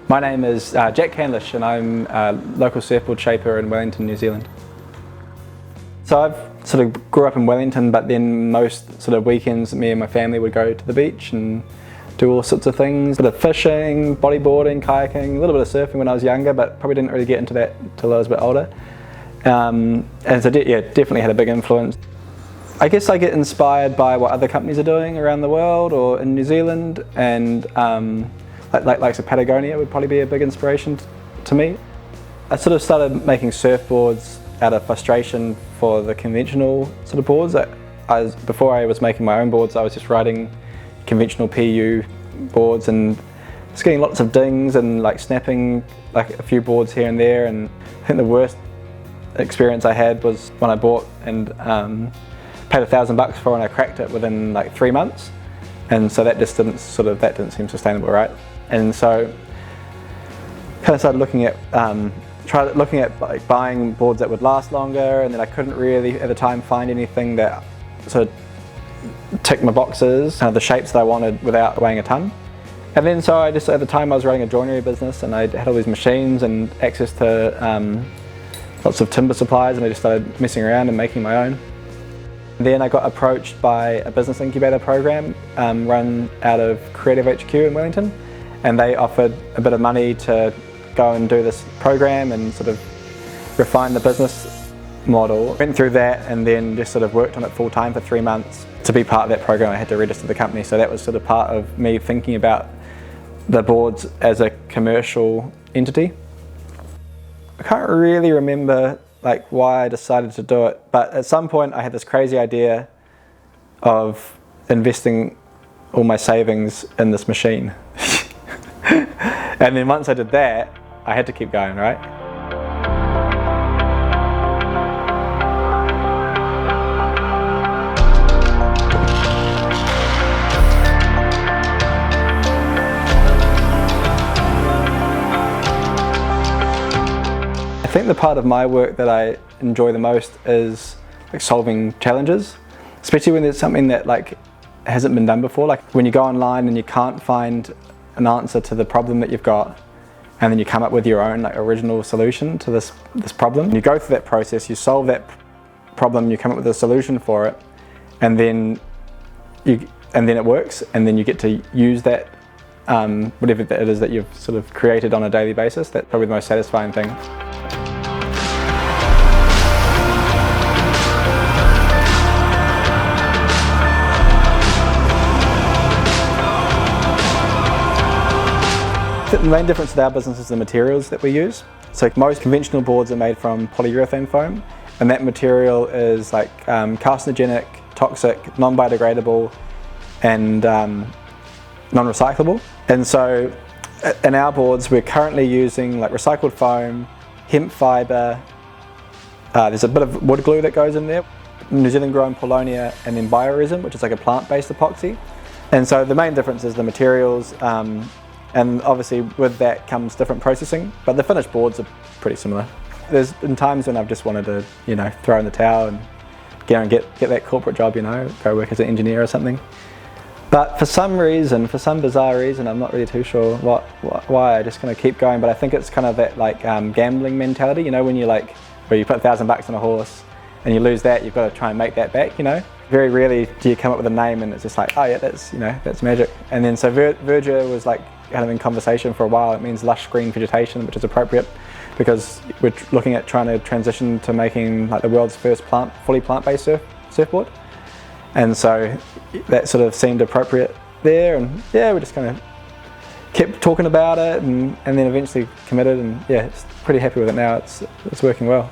My name is Jack Canlish and I'm a local surfboard shaper in Wellington, New Zealand. So I've sort of grew up in Wellington, but then most sort of weekends me and my family would go to the beach and do all sorts of things. A bit of fishing, bodyboarding, kayaking, a little bit of surfing when I was younger, but probably didn't really get into that until I was a bit older. And so definitely had a big influence. I guess I get inspired by what other companies are doing around the world or in New Zealand, and like Patagonia would probably be a big inspiration to me. I sort of started making surfboards out of frustration for the conventional sort of boards. Before I was making my own boards, I was just riding conventional PU boards and just getting lots of dings and like snapping like a few boards here and there. And I think the worst experience I had was when I bought and paid $1,000 for, and I cracked it within like 3 months. And so that just didn't seem sustainable, right? And so kind of started looking at like buying boards that would last longer, and then I couldn't really at the time find anything that sort of ticked my boxes, the shapes that I wanted without weighing a ton. And then so at the time I was running a joinery business, and I had all these machines and access to lots of timber supplies, and I just started messing around and making my own. Then I got approached by a business incubator program run out of Creative HQ in Wellington, and they offered a bit of money to go and do this program and sort of refine the business model. Went through that and then just sort of worked on it full time for 3 months. To be part of that program I had to register the company, so that was sort of part of me thinking about the boards as a commercial entity. I can't really remember like why I decided to do it, but at some point I had this crazy idea of investing all my savings in this machine. And then once I did that, I had to keep going, right? I think the part of my work that I enjoy the most is like solving challenges, especially when there's something that like hasn't been done before. Like when you go online and you can't find an answer to the problem that you've got, and then you come up with your own like original solution to this problem. You go through that process, you solve that problem, you come up with a solution for it, and then it works, and then you get to use that whatever it is that you've sort of created on a daily basis. That's probably the most satisfying thing. The main difference with our business is the materials that we use. So most conventional boards are made from polyurethane foam, and that material is like carcinogenic, toxic, non-biodegradable, and non-recyclable. And so in our boards we're currently using like recycled foam, hemp fibre, there's a bit of wood glue that goes in there, New Zealand grown Paulownia, and then bioresin, which is like a plant-based epoxy. And so the main difference is the materials, and obviously with that comes different processing, but the finished boards are pretty similar. There's been times when I've just wanted to, throw in the towel and get that corporate job, go work as an engineer or something. But for some bizarre reason, I'm not really too sure why, I just kind of keep going. But I think it's kind of that like gambling mentality, when you where you put $1,000 on a horse and you lose that, you've got to try and make that back, Very rarely do you come up with a name and it's just like, oh yeah, that's magic. And then so verdure was like kind of in conversation for a while. It means lush green vegetation, which is appropriate because we're looking at trying to transition to making like the world's first fully plant-based surfboard. And so that sort of seemed appropriate there, and yeah, we just kind of kept talking about it and then eventually committed, and yeah, pretty happy with it now. It's working well.